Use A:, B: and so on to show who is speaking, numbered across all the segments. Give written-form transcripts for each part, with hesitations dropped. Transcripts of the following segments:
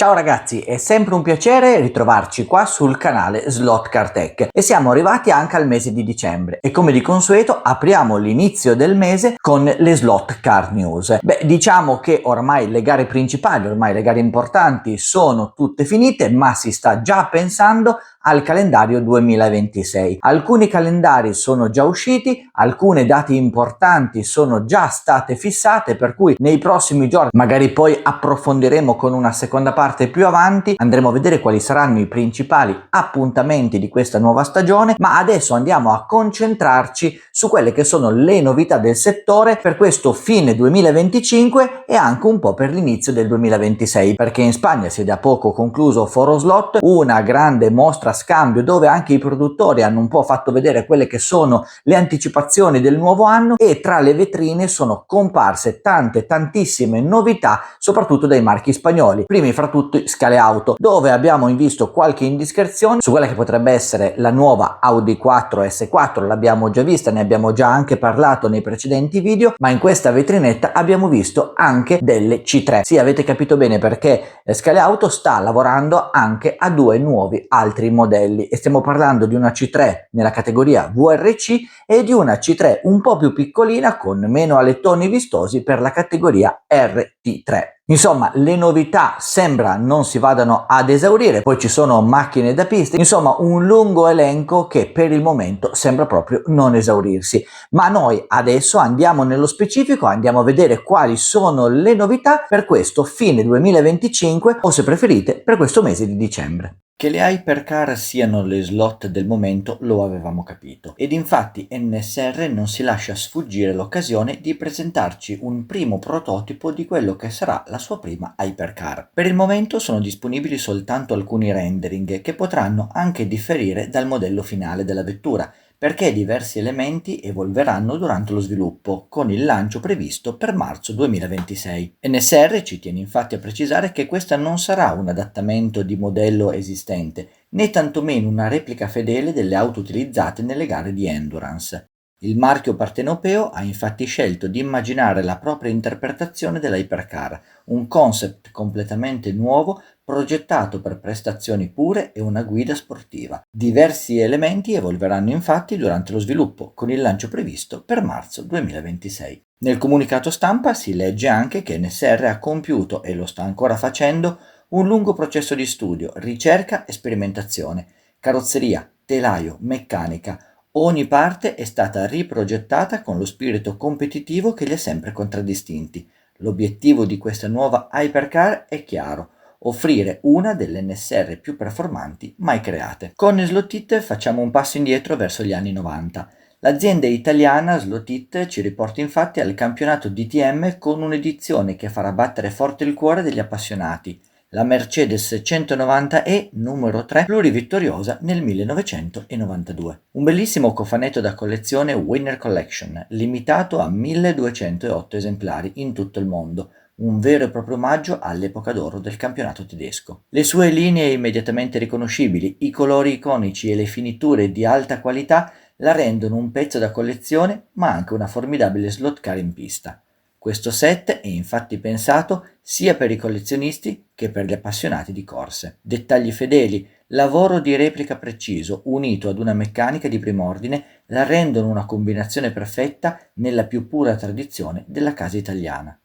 A: Ciao ragazzi, è sempre un piacere ritrovarci qua sul canale Slot Car Tech e siamo arrivati anche al mese di dicembre e come di consueto apriamo l'inizio del mese con le Slot Car News. Diciamo che ormai le gare principali, ormai le gare importanti sono tutte finite, ma si sta già pensando al calendario 2026. Alcuni calendari sono già usciti, alcune date importanti sono già state fissate, per cui nei prossimi giorni, magari poi approfondiremo con una seconda parte più avanti, andremo a vedere quali saranno i principali appuntamenti di questa nuova stagione, ma adesso andiamo a concentrarci su quelle che sono le novità del settore per questo fine 2025 e anche un po' per l'inizio del 2026, perché in Spagna si è da poco concluso Foro Slot, una grande mostra scambio dove anche i produttori hanno un po' fatto vedere quelle che sono le anticipazioni del nuovo anno e tra le vetrine sono comparse tantissime novità, soprattutto dai marchi spagnoli, primi fra tutti Scale Auto, dove abbiamo visto qualche indiscrezione su quella che potrebbe essere la nuova Audi 4 S4. L'abbiamo già vista, ne abbiamo già anche parlato nei precedenti video, ma in questa vetrinetta abbiamo visto anche delle C3. Sì, avete capito bene, perché Scale Auto sta lavorando anche a due nuovi altri modelli e stiamo parlando di una C3 nella categoria VRC e di una C3 un po' più piccolina con meno alettoni vistosi per la categoria RT3. Insomma, le novità sembra non si vadano ad esaurire, poi ci sono macchine da pista, insomma un lungo elenco che per il momento sembra proprio non esaurirsi. Ma noi adesso andiamo nello specifico, andiamo a vedere quali sono le novità per questo fine 2025 o, se preferite, per questo mese di dicembre. Che le hypercar siano le slot del momento lo avevamo capito, ed infatti NSR non si lascia sfuggire l'occasione di presentarci un primo prototipo di quello che sarà la sua prima hypercar. Per il momento sono disponibili soltanto alcuni rendering che potranno anche differire dal modello finale della vettura, perché diversi elementi evolveranno durante lo sviluppo, con il lancio previsto per marzo 2026. NSR ci tiene infatti a precisare che questa non sarà un adattamento di modello esistente, né tantomeno una replica fedele delle auto utilizzate nelle gare di endurance. Il marchio partenopeo ha infatti scelto di immaginare la propria interpretazione dell'hypercar, un concept completamente nuovo progettato per prestazioni pure e una guida sportiva. Diversi elementi evolveranno infatti durante lo sviluppo, con il lancio previsto per marzo 2026. Nel comunicato stampa si legge anche che NSR ha compiuto, e lo sta ancora facendo, un lungo processo di studio, ricerca e sperimentazione. Carrozzeria, telaio, meccanica, ogni parte è stata riprogettata con lo spirito competitivo che li ha sempre contraddistinti. L'obiettivo di questa nuova hypercar è chiaro: offrire una delle NSR più performanti mai create. Con Slot facciamo un passo indietro verso gli anni 90. L'azienda italiana Slot ci riporta infatti al campionato DTM con un'edizione che farà battere forte il cuore degli appassionati, la Mercedes 190E numero 3 plurivittoriosa nel 1992. Un bellissimo cofanetto da collezione Winner Collection, limitato a 1208 esemplari in tutto il mondo, un vero e proprio omaggio all'epoca d'oro del campionato tedesco. Le sue linee immediatamente riconoscibili, i colori iconici e le finiture di alta qualità la rendono un pezzo da collezione, ma anche una formidabile slot car in pista. Questo set è infatti pensato sia per i collezionisti che per gli appassionati di corse. Dettagli fedeli, lavoro di replica preciso, unito ad una meccanica di prim'ordine, la rendono una combinazione perfetta nella più pura tradizione della casa italiana.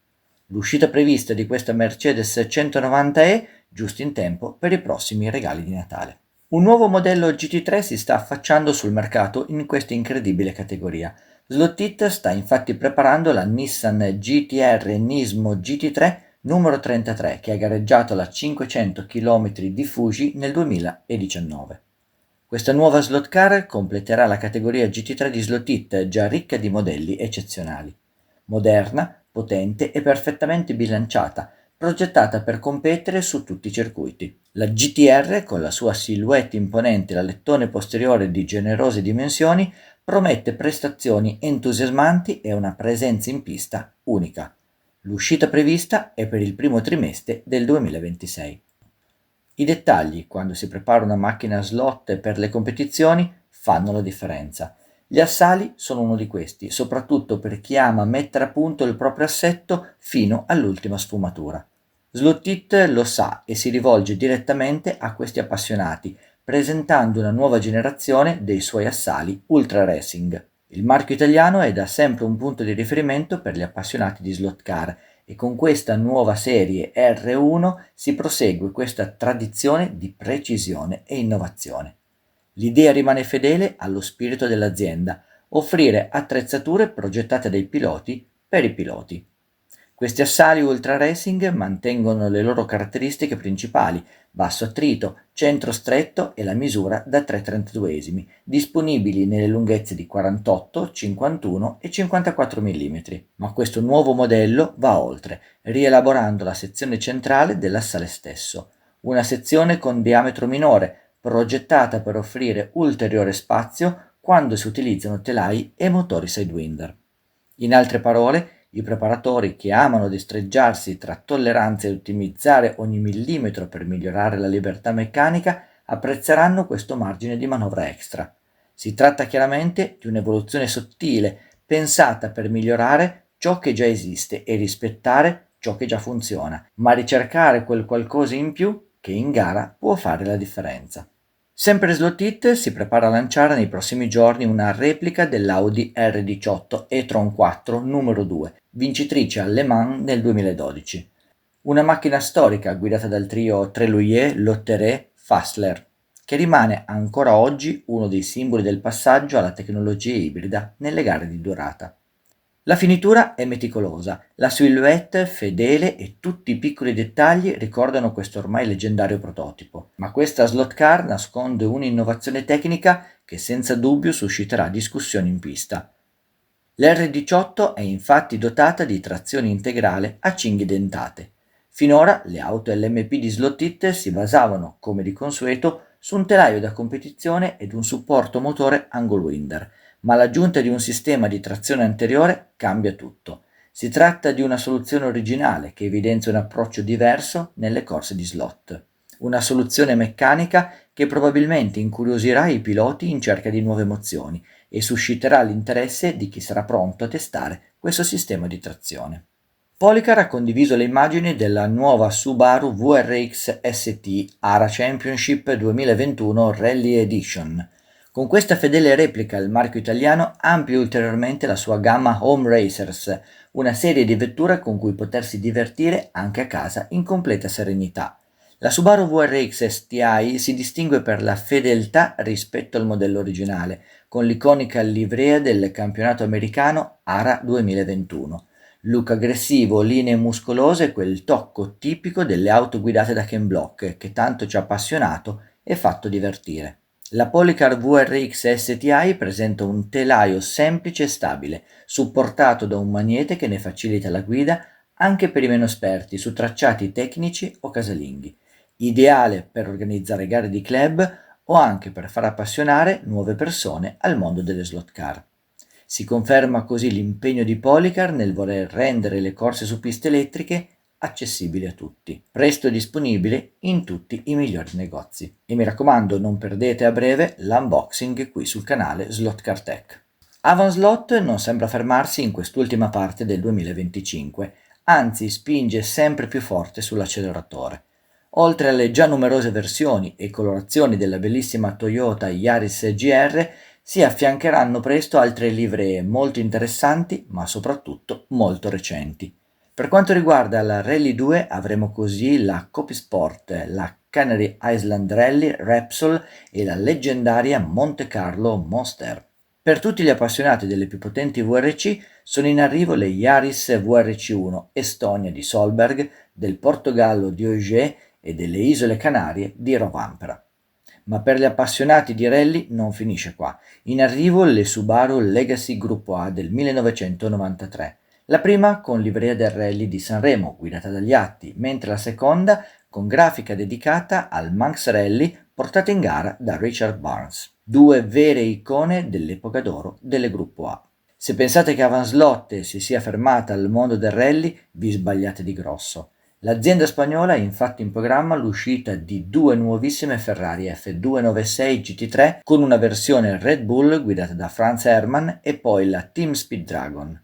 A: L'uscita prevista di questa Mercedes 190E giusto in tempo per i prossimi regali di Natale. Un nuovo modello GT3 si sta affacciando sul mercato in questa incredibile categoria. Slot sta infatti preparando la Nissan GT-R Nismo GT3 numero 33, che ha gareggiato la 500 km di Fuji nel 2019. Questa nuova slot car completerà la categoria GT3 di Slot, già ricca di modelli eccezionali. Moderna, potente e perfettamente bilanciata, progettata per competere su tutti i circuiti. La GT-R, con la sua silhouette imponente e l'alettone posteriore di generose dimensioni, promette prestazioni entusiasmanti e una presenza in pista unica. L'uscita prevista è per il primo trimestre del 2026. I dettagli, quando si prepara una macchina a slot per le competizioni, fanno la differenza. Gli assali sono uno di questi, soprattutto per chi ama mettere a punto il proprio assetto fino all'ultima sfumatura. Slot It lo sa e si rivolge direttamente a questi appassionati, presentando una nuova generazione dei suoi assali Ultra Racing. Il marchio italiano è da sempre un punto di riferimento per gli appassionati di slot car e con questa nuova serie R1 si prosegue questa tradizione di precisione e innovazione. L'idea rimane fedele allo spirito dell'azienda, offrire attrezzature progettate dai piloti per i piloti. Questi assali ultra racing mantengono le loro caratteristiche principali: basso attrito, centro stretto e la misura da 3/32, disponibili nelle lunghezze di 48, 51 e 54 mm. Ma questo nuovo modello va oltre, rielaborando la sezione centrale dell'assale stesso, una sezione con diametro minore, progettata per offrire ulteriore spazio quando si utilizzano telai e motori sidewinder. In altre parole, i preparatori che amano destreggiarsi tra tolleranze e ottimizzare ogni millimetro per migliorare la libertà meccanica apprezzeranno questo margine di manovra extra. Si tratta chiaramente di un'evoluzione sottile, pensata per migliorare ciò che già esiste e rispettare ciò che già funziona, ma ricercare quel qualcosa in più che in gara può fare la differenza. Sempre Slot It si prepara a lanciare nei prossimi giorni una replica dell'Audi R18 e-tron 4 numero 2, vincitrice al Le Mans nel 2012. Una macchina storica guidata dal trio Trellier, Lotterer, Fassler, che rimane ancora oggi uno dei simboli del passaggio alla tecnologia ibrida nelle gare di durata. La finitura è meticolosa, la silhouette fedele e tutti i piccoli dettagli ricordano questo ormai leggendario prototipo, ma questa slot car nasconde un'innovazione tecnica che senza dubbio susciterà discussioni in pista. L'R18 è infatti dotata di trazione integrale a cinghie dentate. Finora le auto LMP di Slot It si basavano, come di consueto, su un telaio da competizione ed un supporto motore angle-winder, ma l'aggiunta di un sistema di trazione anteriore cambia tutto. Si tratta di una soluzione originale che evidenzia un approccio diverso nelle corse di slot. Una soluzione meccanica che probabilmente incuriosirà i piloti in cerca di nuove emozioni e susciterà l'interesse di chi sarà pronto a testare questo sistema di trazione. Policar ha condiviso le immagini della nuova Subaru WRX ST ARA Championship 2021 Rally Edition. Con questa fedele replica il marchio italiano amplia ulteriormente la sua gamma Home Racers, una serie di vetture con cui potersi divertire anche a casa in completa serenità. La Subaru WRX STI si distingue per la fedeltà rispetto al modello originale, con l'iconica livrea del campionato americano ARA 2021. Look aggressivo, linee muscolose e quel tocco tipico delle auto guidate da Ken Block che tanto ci ha appassionato e fatto divertire. La Policar WRX STI presenta un telaio semplice e stabile, supportato da un magnete che ne facilita la guida anche per i meno esperti su tracciati tecnici o casalinghi, ideale per organizzare gare di club o anche per far appassionare nuove persone al mondo delle slot car. Si conferma così l'impegno di Policar nel voler rendere le corse su piste elettriche accessibili a tutti, presto disponibile in tutti i migliori negozi. E mi raccomando, non perdete a breve l'unboxing qui sul canale Slot Car Tech. Avanslot non sembra fermarsi in quest'ultima parte del 2025, anzi spinge sempre più forte sull'acceleratore. Oltre alle già numerose versioni e colorazioni della bellissima Toyota Yaris GR, si affiancheranno presto altre livree molto interessanti, ma soprattutto molto recenti. Per quanto riguarda la Rally 2 avremo così la Copisport, la Canary Island Rally Repsol e la leggendaria Monte Carlo Monster. Per tutti gli appassionati delle più potenti VRC sono in arrivo le Yaris VRC1 Estonia di Solberg, del Portogallo di Ogier e delle Isole Canarie di Rovanpera. Ma per gli appassionati di rally non finisce qua. In arrivo le Subaru Legacy Gruppo A del 1993. La prima con livrea del Rally di Sanremo, guidata dagli Atti, mentre la seconda con grafica dedicata al Manx Rally portata in gara da Richard Barnes. Due vere icone dell'epoca d'oro delle Gruppo A. Se pensate che Avanslot si sia fermata al mondo del rally, vi sbagliate di grosso. L'azienda spagnola ha infatti in programma l'uscita di due nuovissime Ferrari F296 GT3 con una versione Red Bull guidata da Franz Herrmann e poi la Team Speeddragon.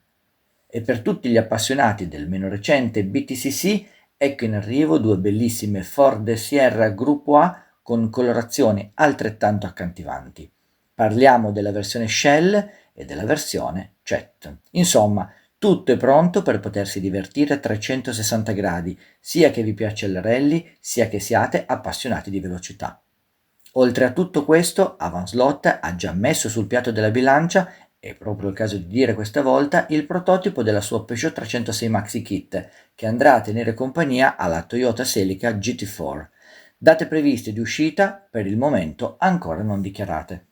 A: E per tutti gli appassionati del meno recente BTCC Ecco in arrivo due bellissime Ford Sierra Gruppo A con colorazioni altrettanto accattivanti. Parliamo della versione Shell e della versione Chat. Insomma, tutto è pronto per potersi divertire a 360 gradi, sia che vi piaccia il rally, sia che siate appassionati di velocità. Oltre a tutto questo, Avanslot ha già messo sul piatto della bilancia, è proprio il caso di dire questa volta, il prototipo della sua Peugeot 306 Maxi Kit, che andrà a tenere compagnia alla Toyota Celica GT4. Date previste di uscita, per il momento ancora non dichiarate.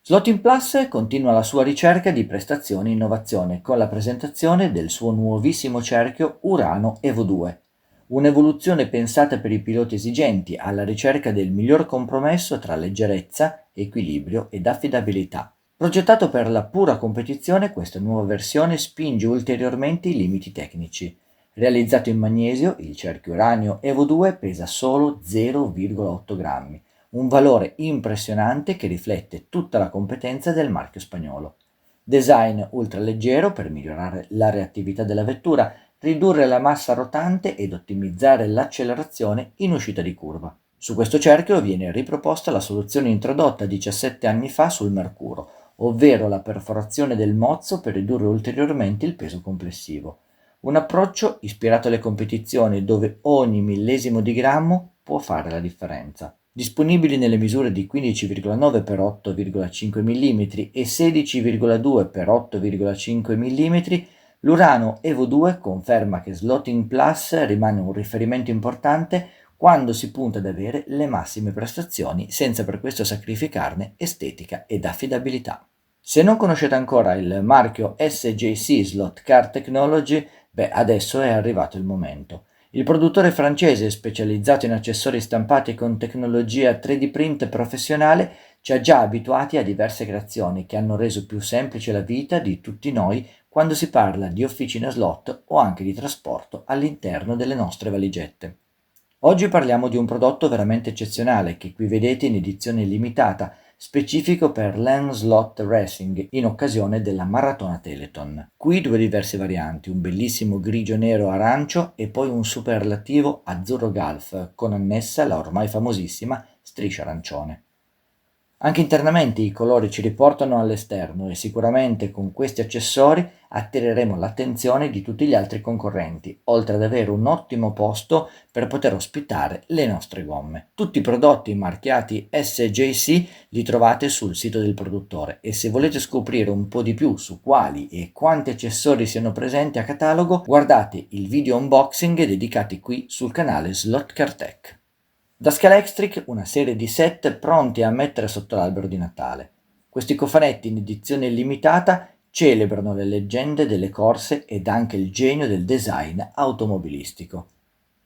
A: Slotting Plus continua la sua ricerca di prestazioni e innovazione con la presentazione del suo nuovissimo cerchio Urano Evo 2, un'evoluzione pensata per i piloti esigenti alla ricerca del miglior compromesso tra leggerezza, equilibrio ed affidabilità. Progettato per la pura competizione, questa nuova versione spinge ulteriormente i limiti tecnici. Realizzato in magnesio, il cerchio Uranio Evo 2 pesa solo 0,8 grammi, un valore impressionante che riflette tutta la competenza del marchio spagnolo. Design ultraleggero per migliorare la reattività della vettura, ridurre la massa rotante ed ottimizzare l'accelerazione in uscita di curva. Su questo cerchio viene riproposta la soluzione introdotta 17 anni fa sul Mercuro, ovvero la perforazione del mozzo per ridurre ulteriormente il peso complessivo. Un approccio ispirato alle competizioni dove ogni millesimo di grammo può fare la differenza. Disponibili nelle misure di 15,9 x 8,5 mm e 16,2 x 8,5 mm, l'Urano Evo 2 conferma che Slotting Plus rimane un riferimento importante quando si punta ad avere le massime prestazioni senza per questo sacrificarne estetica ed affidabilità. Se non conoscete ancora il marchio SJC Slot Car Technology, adesso è arrivato il momento. Il produttore francese specializzato in accessori stampati con tecnologia 3D print professionale ci ha già abituati a diverse creazioni che hanno reso più semplice la vita di tutti noi quando si parla di officina slot o anche di trasporto all'interno delle nostre valigette. Oggi parliamo di un prodotto veramente eccezionale che qui vedete in edizione limitata, specifico per l'En Slot Racing in occasione della Maratona Teleton. Qui due diverse varianti, un bellissimo grigio nero arancio e poi un superlativo azzurro Gulf con annessa la ormai famosissima striscia arancione. Anche internamente i colori ci riportano all'esterno e sicuramente con questi accessori attireremo l'attenzione di tutti gli altri concorrenti, oltre ad avere un ottimo posto per poter ospitare le nostre gomme. Tutti i prodotti marchiati SJC li trovate sul sito del produttore e se volete scoprire un po' di più su quali e quanti accessori siano presenti a catalogo, guardate il video unboxing dedicati qui sul canale Slot Car Tech. Da Scalextric una serie di set pronti a mettere sotto l'albero di Natale. Questi cofanetti in edizione limitata celebrano le leggende delle corse ed anche il genio del design automobilistico.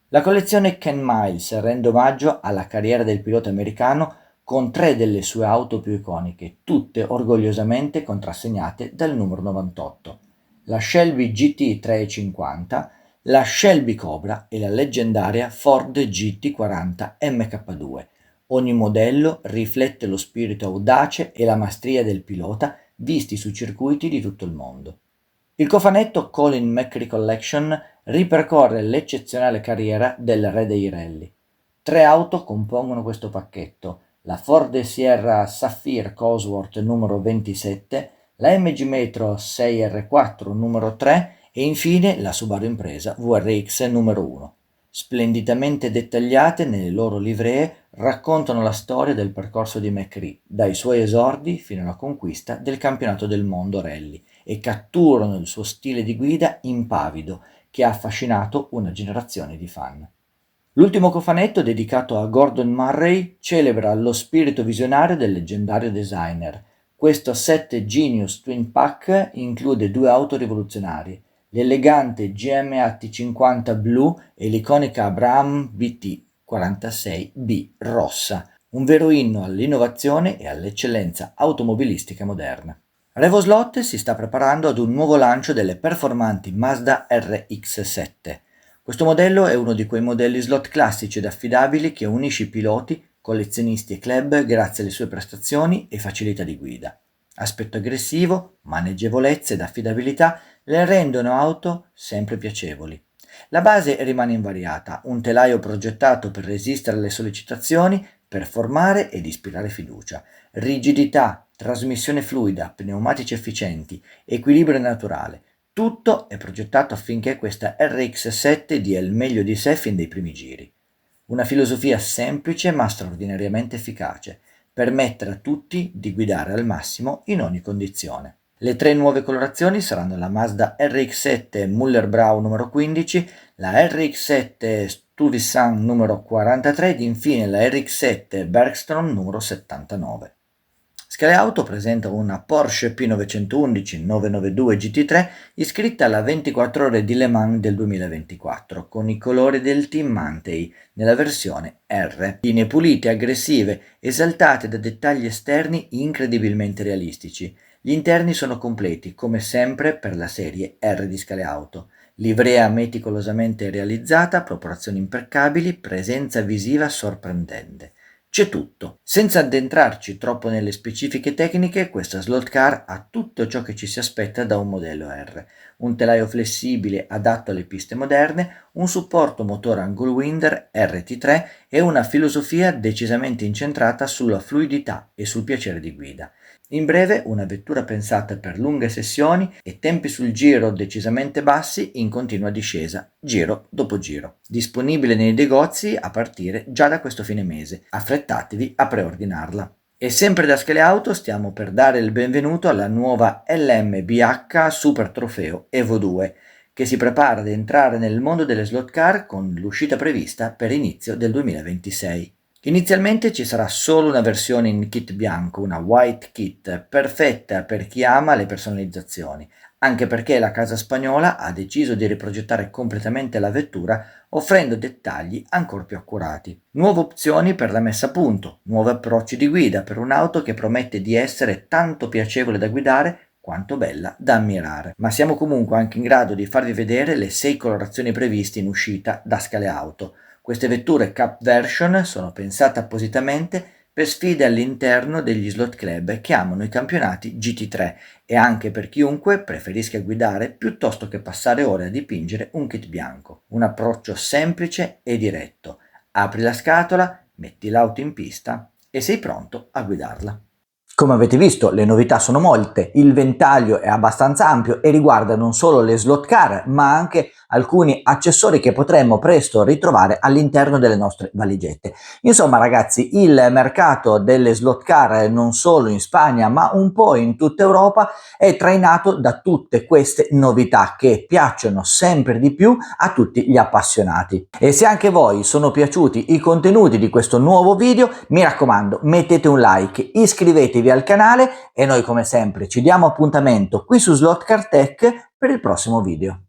A: La collezione Ken Miles rende omaggio alla carriera del pilota americano con 3 delle sue auto più iconiche, tutte orgogliosamente contrassegnate dal numero 98. La Shelby GT 350, la Shelby Cobra e la leggendaria Ford GT40 MK2. Ogni modello riflette lo spirito audace e la maestria del pilota visti su circuiti di tutto il mondo. Il cofanetto Colin McRae Collection ripercorre l'eccezionale carriera del re dei rally. 3 auto compongono questo pacchetto, la Ford Sierra Sapphire Cosworth numero 27, la MG Metro 6R4 numero 3 e infine la Subaru Impresa VRX numero 1. Splendidamente dettagliate nelle loro livree, raccontano la storia del percorso di McRae, dai suoi esordi fino alla conquista del campionato del mondo rally, e catturano il suo stile di guida impavido che ha affascinato una generazione di fan. L'ultimo cofanetto, dedicato a Gordon Murray, celebra lo spirito visionario del leggendario designer. Questo 7 Genius Twin Pack include 2 auto rivoluzionarie, l'elegante GMA T50 blu e l'iconica Abrams BT 46B rossa, un vero inno all'innovazione e all'eccellenza automobilistica moderna. Revoslot si sta preparando ad un nuovo lancio delle performanti Mazda RX-7. Questo modello è uno di quei modelli slot classici ed affidabili che unisce i piloti, collezionisti e club grazie alle sue prestazioni e facilità di guida. Aspetto aggressivo, maneggevolezza ed affidabilità le rendono auto sempre piacevoli. La base rimane invariata, un telaio progettato per resistere alle sollecitazioni, performare ed ispirare fiducia. Rigidità, trasmissione fluida, pneumatici efficienti, equilibrio naturale. Tutto è progettato affinché questa RX-7 dia il meglio di sé fin dai primi giri. Una filosofia semplice ma straordinariamente efficace, permettere a tutti di guidare al massimo in ogni condizione. Le tre nuove colorazioni saranno la Mazda RX-7 Muller-Brau numero 15, la RX-7 Stuyvesant numero 43 ed infine la RX-7 Bergstrom numero 79. Scale Auto presenta una Porsche P911 992 GT3 iscritta alla 24 ore di Le Mans del 2024 con i colori del Team Mantei nella versione R. Linee pulite, aggressive, esaltate da dettagli esterni incredibilmente realistici. Gli interni sono completi, come sempre per la serie R di Scale Auto. Livrea meticolosamente realizzata, proporzioni impeccabili, presenza visiva sorprendente. C'è tutto. Senza addentrarci troppo nelle specifiche tecniche, questa slot car ha tutto ciò che ci si aspetta da un modello R. Un telaio flessibile adatto alle piste moderne, un supporto motore Anglewinder RT3 e una filosofia decisamente incentrata sulla fluidità e sul piacere di guida. In breve, una vettura pensata per lunghe sessioni e tempi sul giro decisamente bassi in continua discesa, giro dopo giro. Disponibile nei negozi a partire già da questo fine mese. Affrettatevi a preordinarla. E sempre da Scale Auto stiamo per dare il benvenuto alla nuova LMBH Super Trofeo Evo 2, che si prepara ad entrare nel mondo delle slot car con l'uscita prevista per inizio del 2026. Inizialmente ci sarà solo una versione in kit bianco, una white kit, perfetta per chi ama le personalizzazioni, anche perché la casa spagnola ha deciso di riprogettare completamente la vettura offrendo dettagli ancora più accurati. Nuove opzioni per la messa a punto, nuovi approcci di guida per un'auto che promette di essere tanto piacevole da guidare quanto bella da ammirare. Ma siamo comunque anche in grado di farvi vedere le 6 colorazioni previste in uscita da Scale Auto. Queste vetture Cup Version sono pensate appositamente per sfide all'interno degli slot club che amano i campionati GT3 e anche per chiunque preferisca guidare piuttosto che passare ore a dipingere un kit bianco. Un approccio semplice e diretto. Apri la scatola, metti l'auto in pista e sei pronto a guidarla. Come avete visto, le novità sono molte, il ventaglio è abbastanza ampio e riguarda non solo le slot car, ma anche alcuni accessori che potremmo presto ritrovare all'interno delle nostre valigette. Insomma, ragazzi, il mercato delle slot car non solo in Spagna, ma un po' in tutta Europa è trainato da tutte queste novità che piacciono sempre di più a tutti gli appassionati. E se anche voi sono piaciuti i contenuti di questo nuovo video, mi raccomando, mettete un like, iscrivetevi al canale e noi come sempre ci diamo appuntamento qui su Slot Car Tech per il prossimo video.